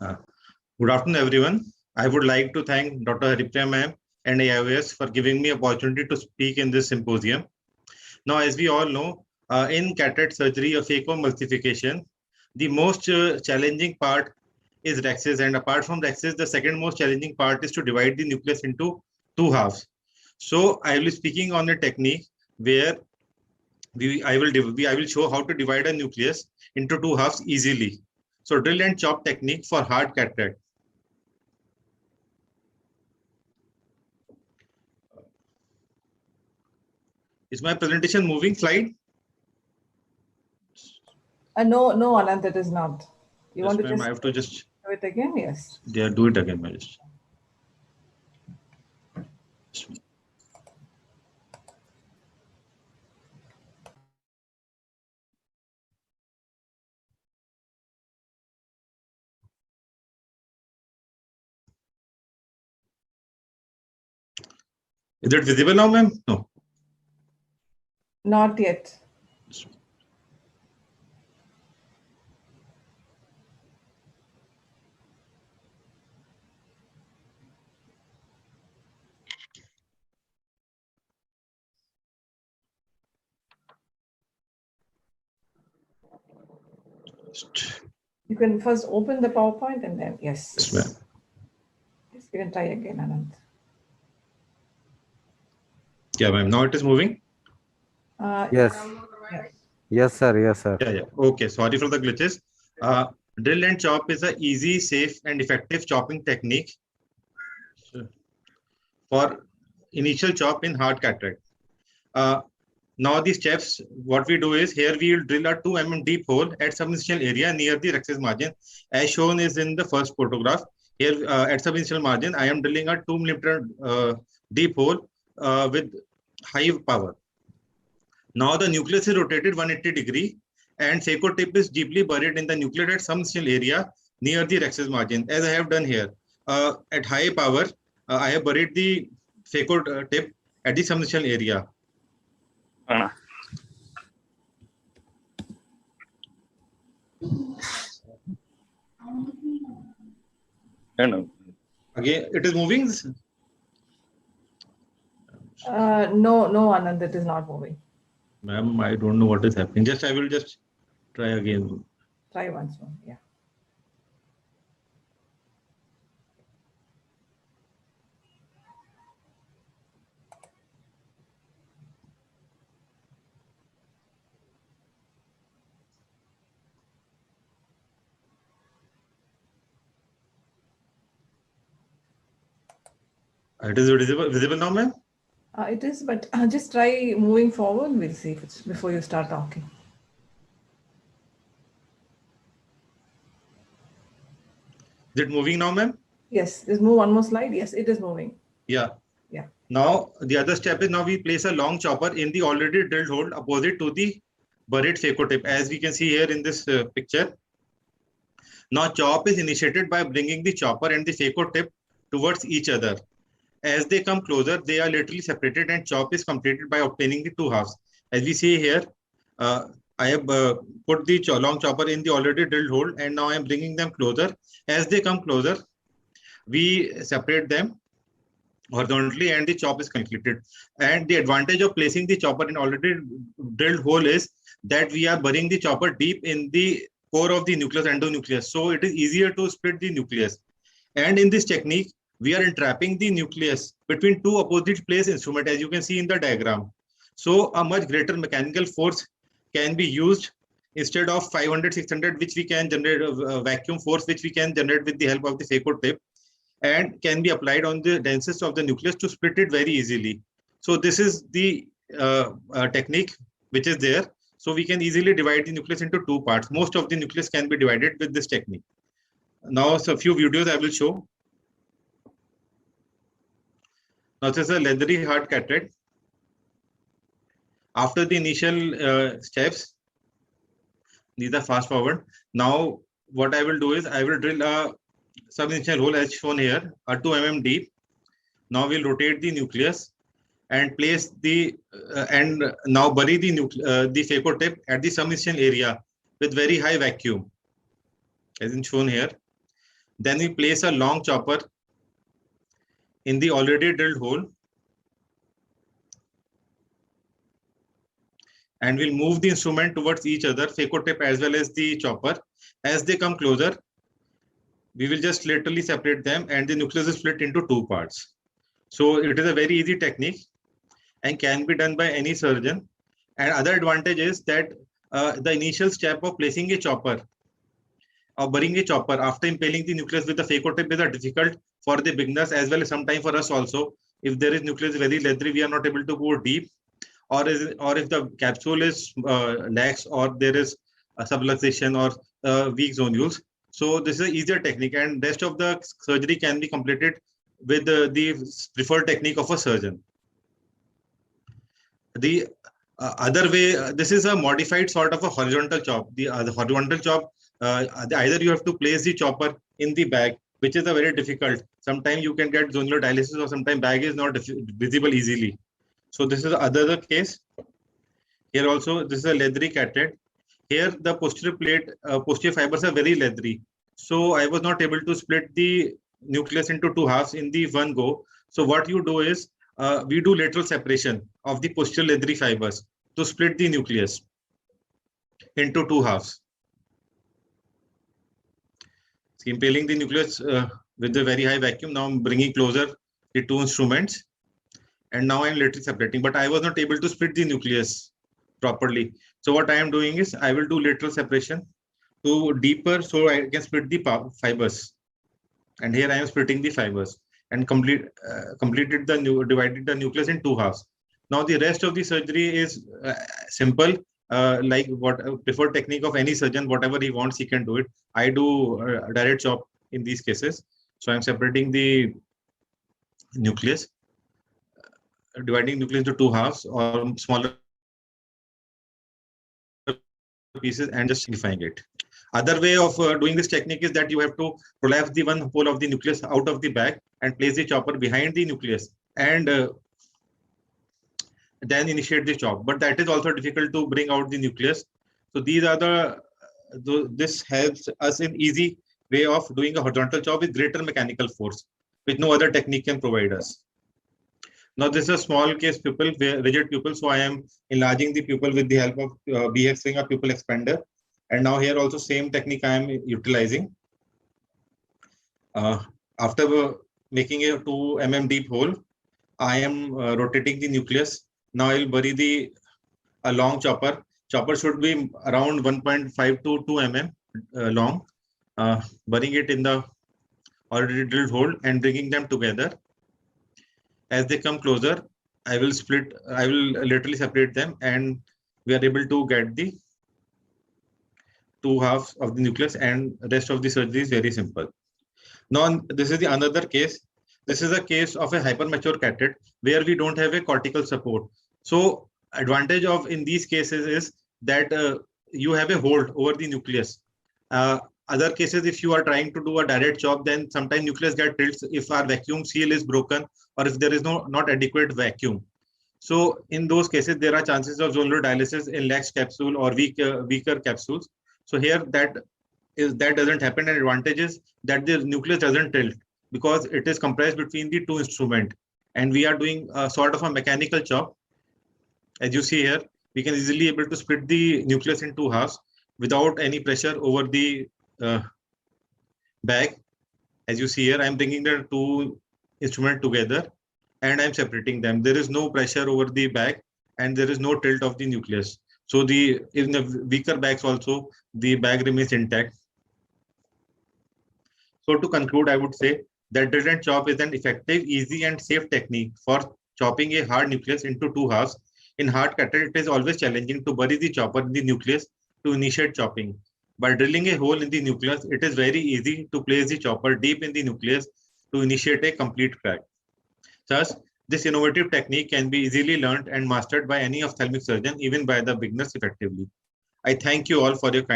Uh, Good afternoon, everyone. I would like to thank Dr. Haripriya ma'am and AIOS for giving me opportunity to speak in this symposium. Now, as we all know, in cataract surgery or phacoemulsification, the most challenging part is rhexis, and apart from rhexis, the second most challenging part is to divide the nucleus into two halves. So, I will be speaking on a technique where I will show how to divide a nucleus into two halves easily. So, drill and chop technique for hard cataract. Is my presentation moving slide? No, Anant, it is not. You Yes, want to ma'am, just I have to just do it again? Yes. do it again. Just. Is it visible now, ma'am? No. Not yet. You can first open the PowerPoint and then, yes. Yes, ma'am. Yes, you can try again, Anant. Yeah, ma'am. Now it is moving? Yes. Yes. Yes, sir. Yes, sir. Yeah. Okay. Sorry for the glitches. Drill and chop is an easy, safe, and effective chopping technique for initial chop in hard cataract. Now the steps, what we do is here we will drill a 2 mm deep hole at subinitial area near the rhexis margin, as shown is in the first photograph. Here at subinitial margin, I am drilling a 2 mm deep hole with high power. Now the nucleus is rotated 180 degree and phaco tip is deeply buried in the nucleus at subinitial area near the rhexis margin, as I have done here. At high power, I have buried the phaco tip at the subinitial area. Again, it is moving. No, Anand, it is not moving. Ma'am, I don't know what is happening. I will just try again. Try once more. Yeah. It is visible now, ma'am? It is, but just try moving forward. We'll see if it's before you start talking. Is it moving now, ma'am? Yes, just move one more slide. Yes, it is moving. Yeah. Yeah. Now, the other step is now we place a long chopper in the already drilled hole opposite to the buried phaco tip, as we can see here in this picture. Now, chop is initiated by bringing the chopper and the phaco tip towards each other. As they come closer, they are literally separated and chop is completed by obtaining the two halves. As we see here, I have put the long chopper in the already drilled hole and now I am bringing them closer. As they come closer, we separate them horizontally and the chop is completed. And the advantage of placing the chopper in already drilled hole is that we are burying the chopper deep in the core of the nucleus, endonucleus. So it is easier to split the nucleus. And in this technique, we are entrapping the nucleus between two opposite place instruments, as you can see in the diagram. So a much greater mechanical force can be used instead of 500, 600, which we can generate a vacuum force, which we can generate with the help of the phaco tip, and can be applied on the densest of the nucleus to split it very easily. So this is the technique which is there. So we can easily divide the nucleus into two parts. Most of the nucleus can be divided with this technique. Now, so a few videos I will show. Now, this is a leathery hard cataract. After the initial steps, these are fast forward. Now, what I will do is I will drill a subinitial hole as shown here, a 2 mm deep. Now we'll rotate the nucleus and place the and now bury the phaco tip at the subinitial area with very high vacuum, as in shown here. Then we place a long chopper in the already drilled hole, and we'll move the instrument towards each other, phaco tip as well as the chopper. As they come closer, we will just laterally separate them, and the nucleus is split into two parts. So it is a very easy technique and can be done by any surgeon. And other advantage is that the initial step of placing a chopper or burying a chopper after impaling the nucleus with the phaco tip is difficult for the beginners as well as sometimes for us also. If there is nucleus very leathery, we are not able to go deep, or if the capsule is lax, or there is a subluxation or weak zonules. So this is an easier technique, and rest of the surgery can be completed with the preferred technique of a surgeon. The other way, this is a modified sort of a horizontal chop. The horizontal chop, either you have to place the chopper in the bag, which is a very difficult. Sometimes you can get zonular dialysis, or sometimes bag is not visible easily. So this is another case. Here also, this is a leathery carotid. Here the posterior plate, posterior fibers are very leathery. So I was not able to split the nucleus into two halves in the one go. So what you do is, we do lateral separation of the posterior leathery fibers to split the nucleus into two halves. So impaling the nucleus with a very high vacuum. Now I'm bringing closer the two instruments, and now I'm laterally separating, but I was not able to split the nucleus properly. So what I am doing is, I will do lateral separation to deeper so I can split the fibers. And here I am splitting the fibers and divided the nucleus in two halves. Now the rest of the surgery is simple, like what preferred technique of any surgeon, whatever he wants, he can do it. I do direct chop in these cases. So I'm separating the nucleus, dividing nucleus into two halves or smaller pieces, and just simplifying it. Other way of doing this technique is that you have to prolapse the one pole of the nucleus out of the bag and place the chopper behind the nucleus, and then initiate the chop. But that is also difficult to bring out the nucleus. So these are this helps us in easy way of doing a horizontal chop with greater mechanical force, which no other technique can provide us. Now this is a small case pupil, rigid pupil. So I am enlarging the pupil with the help of BX ring or pupil expander. And now here also same technique I am utilizing. After making a 2 mm deep hole, I am rotating the nucleus. Now I will bury a long chopper. Chopper should be around 1.5 to 2 mm long. Burying it in the already drilled hole and bringing them together. As they come closer, I will literally separate them, and we are able to get the two halves of the nucleus, and the rest of the surgery is very simple. Now, this is the another case. This is a case of a hypermature carotid where we don't have a cortical support. So advantage of in these cases is that you have a hold over the nucleus. Other cases, if you are trying to do a direct chop, then sometimes nucleus get tilts if our vacuum seal is broken or if there is not adequate vacuum. So in those cases, there are chances of zonular dialysis in lax capsule or weaker capsules. So here that doesn't happen. And advantage is that the nucleus doesn't tilt because it is compressed between the two instruments, and we are doing a sort of a mechanical chop. As you see here, we can easily able to split the nucleus in two halves without any pressure over the bag. As you see here, I'm bringing the two instruments together and I'm separating them. There is no pressure over the bag and there is no tilt of the nucleus. So in the weaker bags also, the bag remains intact. So to conclude, I would say that drill and chop is an effective, easy and safe technique for chopping a hard nucleus into two halves. In hard carotid, it is always challenging to bury the chopper in the nucleus to initiate chopping. By drilling a hole in the nucleus, it is very easy to place the chopper deep in the nucleus to initiate a complete crack. Thus, this innovative technique can be easily learned and mastered by any ophthalmic surgeon, even by the beginners effectively. I thank you all for your kind